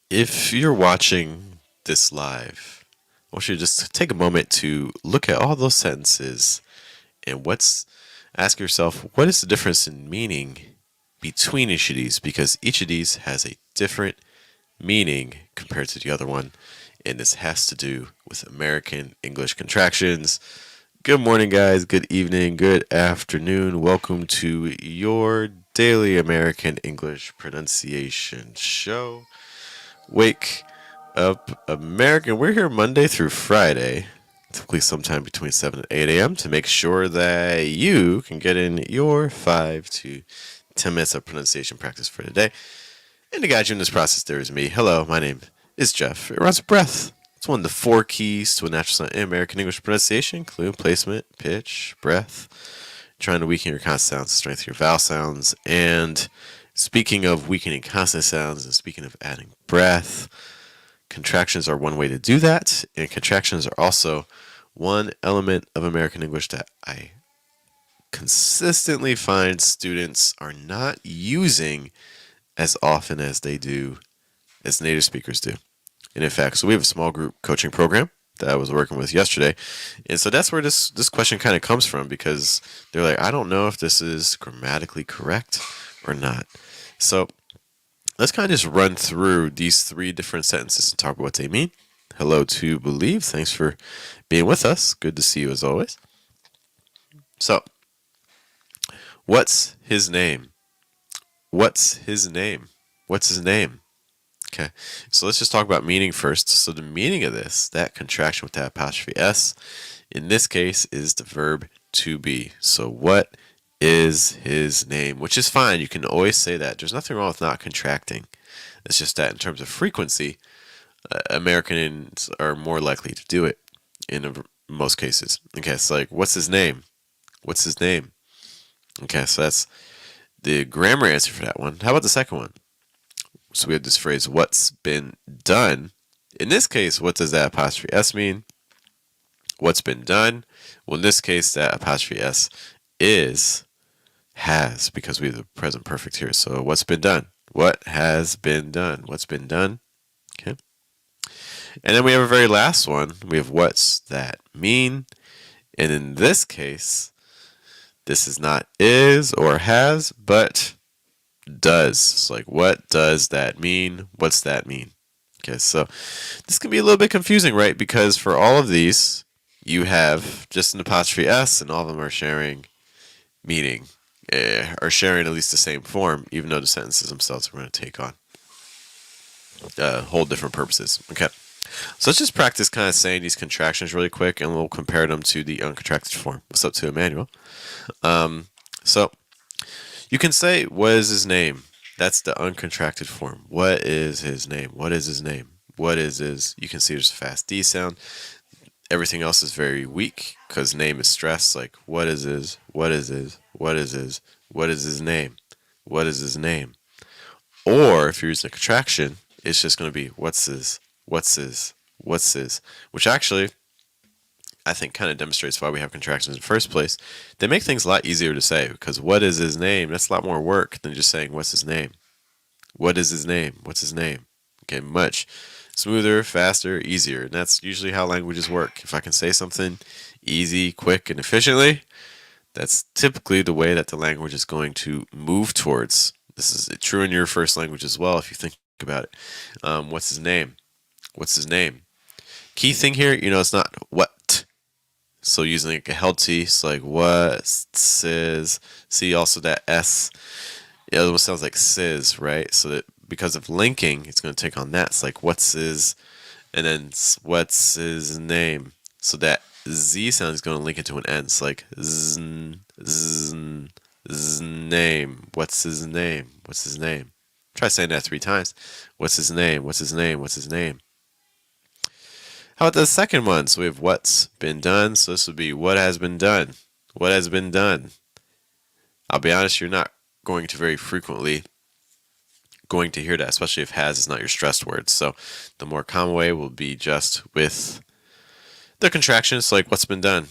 If you're watching this live, I want you to just take a moment to look at all those sentences and ask yourself, what is the difference in meaning between each of these? Because each of these has a different meaning compared to the other one. And this has to do with American English contractions. Good morning, guys. Good evening. Good afternoon. Welcome to your daily American English pronunciation show. Wake up, American. We're here Monday through Friday, typically sometime between 7 and 8 a.m., to make sure that you can get in your 5 to 10 minutes of pronunciation practice for today. And to guide you in this process, there is me. Hello, my name is Jeff. It runs breath. It's one of the 4 keys to a natural sound in American English pronunciation, including placement, pitch, breath, trying to weaken your consonant sounds, strengthen your vowel sounds. And speaking of weakening consonant sounds and speaking of adding breath, contractions are one way to do that. And contractions are also one element of American English that I consistently find students are not using as often as they do, as native speakers do. And in fact, so we have a small group coaching program that I was working with yesterday. And so that's where this question kind of comes from, because they're like, I don't know if this is grammatically correct or not. So let's kind of just run through these 3 different sentences and talk about what they mean. Hello to Believe. Thanks for being with us. Good to see you as always. So, what's his name? What's his name? What's his name? Okay, so let's just talk about meaning first. So the meaning of this, that contraction with that apostrophe S, in this case is the verb to be. So what is his name? Which is fine. You can always say that. There's nothing wrong with not contracting. It's just that in terms of frequency, Americans are more likely to do it in most cases. Okay, so like, what's his name? What's his name? Okay, so that's the grammar answer for that one. How about the second one? So we have this phrase, what's been done. In this case, what does that apostrophe S mean? What's been done? Well, in this case, that apostrophe S is has, because we have the present perfect here. So what's been done? What has been done? What's been done? Okay. And then we have a very last one. We have what's that mean? And in this case, this is not is or has, but does. So like, what does that mean? What's that mean? Okay, so this can be a little bit confusing, right? Because for all of these, you have just an apostrophe S, and all of them are sharing meaning, are sharing at least the same form, even though the sentences themselves are going to take on whole different purposes. Okay, so let's just practice kind of saying these contractions really quick, and we'll compare them to the uncontracted form. What's up to Emmanuel? So you can say, what is his name? That's the uncontracted form. What is his name? What is his name? What is his? You can see there's a fast D sound. Everything else is very weak because name is stressed. Like, what is his? What is his? What is his? What is his name? What is his name? Or if you're using a contraction, it's just going to be, what's his? What's his? What's his? Which actually, I think, kind of demonstrates why we have contractions in the first place. They make things a lot easier to say, because what is his name? That's a lot more work than just saying, what's his name? What is his name? What's his name? Okay, much smoother, faster, easier. And that's usually how languages work. If I can say something easy, quick, and efficiently, that's typically the way that the language is going to move towards. This is true in your first language as well, if you think about it. What's his name? What's his name? Key thing here, it's not what. So using like a held T, it's like what, says. See also that S. It almost sounds like sizz, right? So that because of linking, it's going to take on that. It's like what's his, and then what's his name. So that Z sound is going to link into an N. It's like zn, zn, name. What's his name? What's his name? Try saying that 3 times. What's his name? What's his name? What's his name? How about the second one? So we have what's been done. So this would be what has been done. What has been done? I'll be honest, you're not going to very frequently going to hear that, especially if has is not your stressed word. So the more common way will be just with the contractions, like what's been done.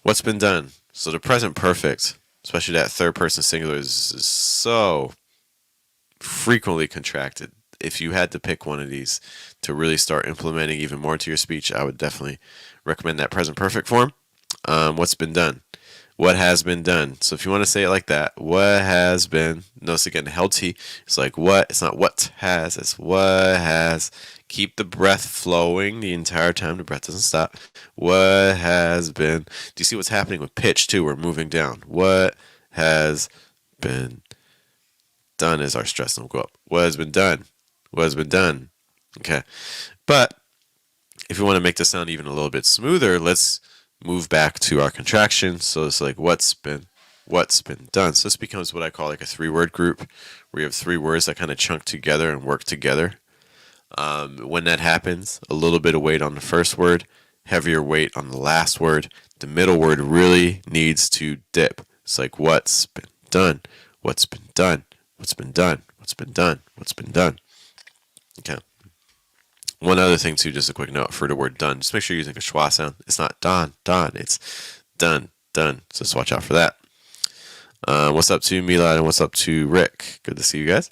What's been done? So the present perfect, especially that third person singular, is so frequently contracted. if you had to pick one of these to really start implementing even more to your speech, I would definitely recommend that present perfect form. What's been done? What has been done? So if you want to say it like that, what has been, notice again, held T, it's like what, it's not what has, it's what has. Keep the breath flowing the entire time, the breath doesn't stop. What has been, do you see what's happening with pitch too? We're moving down. What has been done is our stress don't go up. What has been done? What has been done? Okay. But if you want to make this sound even a little bit smoother, let's move back to our contractions. So it's like what's been done. So this becomes what I call like a 3-word group, where you have 3 words that kind of chunk together and work together. When that happens, a little bit of weight on the first word, heavier weight on the last word. The middle word really needs to dip. It's like what's been done, what's been done, what's been done, what's been done, what's been done. Okay. One other thing too, just a quick note for the word done. Just make sure you're using a schwa sound. It's not done, it's done, done. So just watch out for that. What's up to Milad and what's up to Rick? Good to see you guys.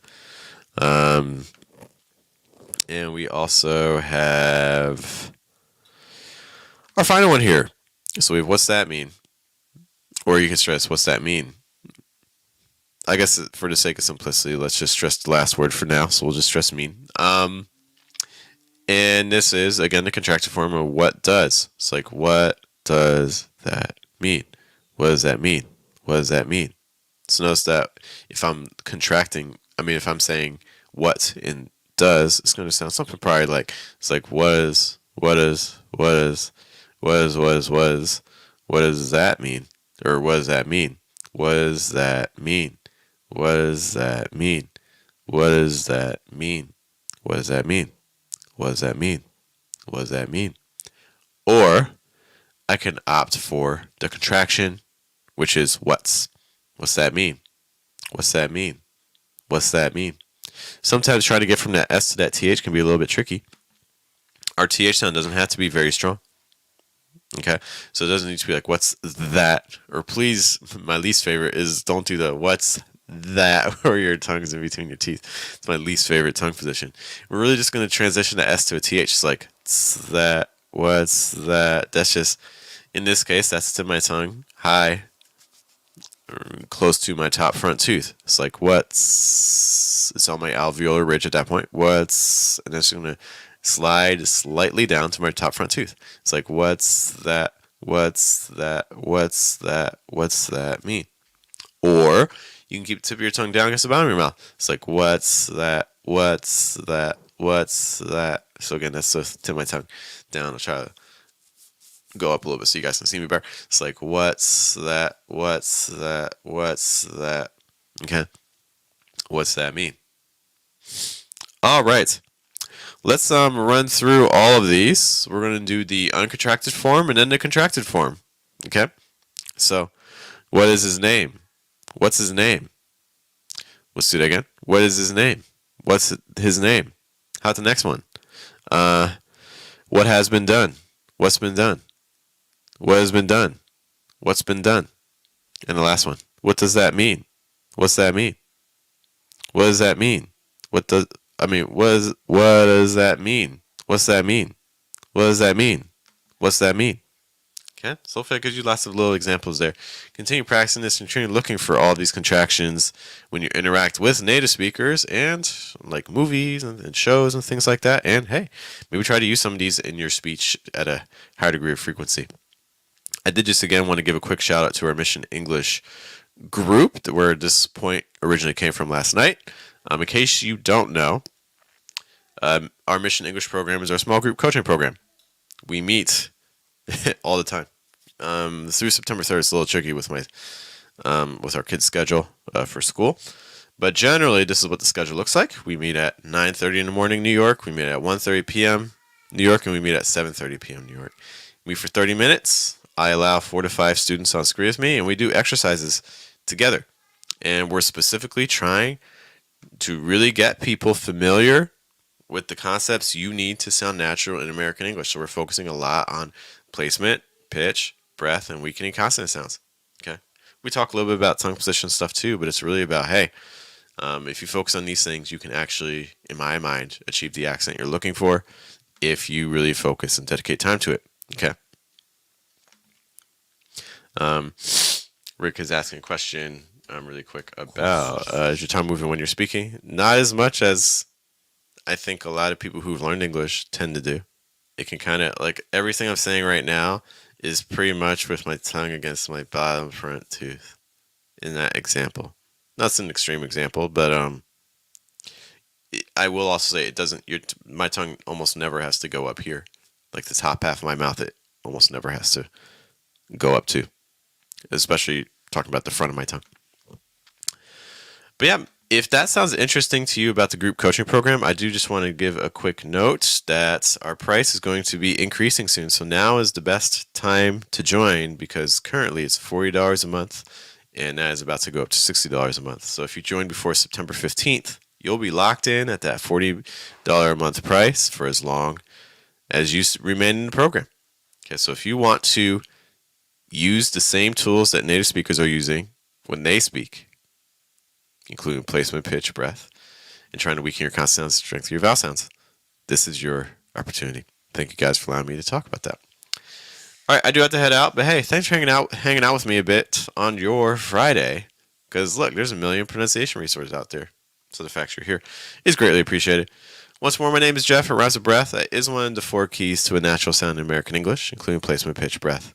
And we also have our final one here. So we have what's that mean? Or you can stress what's that mean? I guess for the sake of simplicity, let's just stress the last word for now. So we'll just stress mean. And this is, again, the contracted form of what does. It's like, what does that mean? What does that mean? What does that mean? So notice that if I'm contracting, if I'm saying what in does, it's going to sound something probably like, it's like, what does that mean? Or what does that mean? What does that mean? What does that mean? What does that mean? What does that mean? What does that mean? What does that mean? Or I can opt for the contraction, which is what's. What's that mean? What's that mean? What's that mean? Sometimes trying to get from that S to that TH can be a little bit tricky. Our TH sound doesn't have to be very strong. Okay? So it doesn't need to be like, what's that? Or please, my least favorite is don't do the what's that where your tongue's in between your teeth. It's my least favorite tongue position. We're really just going to transition the S to a TH. It's like, that, what's that? That's just, in this case, that's to my tongue high, close to my top front tooth. It's like, what's, it's on my alveolar ridge at that point. What's, and it's going to slide slightly down to my top front tooth. It's like, what's that? What's that? What's that? What's that mean? Or you can keep the tip of your tongue down against the bottom of your mouth. It's like, what's that? What's that? What's that? So again, that's the tip of my tongue down. I'll try to go up a little bit so you guys can see me better. It's like, what's that? What's that? What's that? Okay. What's that mean? All right. Let's run through all of these. We're going to do the uncontracted form and then the contracted form. Okay? So, what is his name? What's his name? Let's do that again. What is his name? What's his name? How's the next one? What has been done? What's been done? What has been done? What's been done? And the last one. What does that mean? What's that mean? What does that mean? What does that mean? What's that mean? What does that mean? What's that mean? Okay, so hopefully that gives you lots of little examples there. Continue practicing this and continue looking for all these contractions when you interact with native speakers and like movies and shows and things like that. And hey, maybe try to use some of these in your speech at a higher degree of frequency. I did just again want to give a quick shout out to our Mission English group, where this point originally came from last night. In case you don't know, our Mission English program is our small group coaching program. We meet all the time. Through September 3rd, it's a little tricky with with our kids' schedule for school. But generally, this is what the schedule looks like. We meet at 9:30 in the morning, New York. We meet at 1:30 p.m. New York, and we meet at 7:30 p.m. New York. We meet for 30 minutes. I allow 4 to 5 students on screen with me, and we do exercises together. And we're specifically trying to really get people familiar with the concepts you need to sound natural in American English. So we're focusing a lot on placement, pitch, breath, and weakening consonant sounds. Okay. We talk a little bit about tongue position stuff too, but it's really about, hey, If you focus on these things, you can actually, in my mind, achieve the accent you're looking for if you really focus and dedicate time to it. Okay. Rick is asking a question really quick about is your tongue moving when you're speaking? Not as much as I think a lot of people who've learned English tend to do. It can kind of, like, everything I'm saying right now is pretty much with my tongue against my bottom front tooth in that example. That's an extreme example, but I will also say it doesn't. My tongue almost never has to go up here, like the top half of my mouth. It almost never has to go up to, especially talking about the front of my tongue. But yeah, if that sounds interesting to you about the group coaching program, I do just want to give a quick note that our price is going to be increasing soon. So now is the best time to join because currently it's $40 a month and that is about to go up to $60 a month. So if you join before September 15th, you'll be locked in at that $40 a month price for as long as you remain in the program. Okay, so if you want to use the same tools that native speakers are using when they speak, including placement, pitch, breath, and trying to weaken your consonants and strengthen your vowel sounds, this is your opportunity. Thank you guys for allowing me to talk about that. All right, I do have to head out, but hey, thanks for hanging out with me a bit on your Friday. Because look, there's a million pronunciation resources out there. So the fact you're here is greatly appreciated. Once more, my name is Jeff. It rhymes with breath. That is one of the 4 keys to a natural sound in American English, including placement, pitch, breath,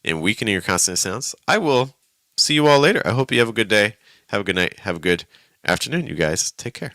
and weakening your consonant sounds. I will see you all later. I hope you have a good day. Have a good night. Have a good afternoon, you guys. Take care.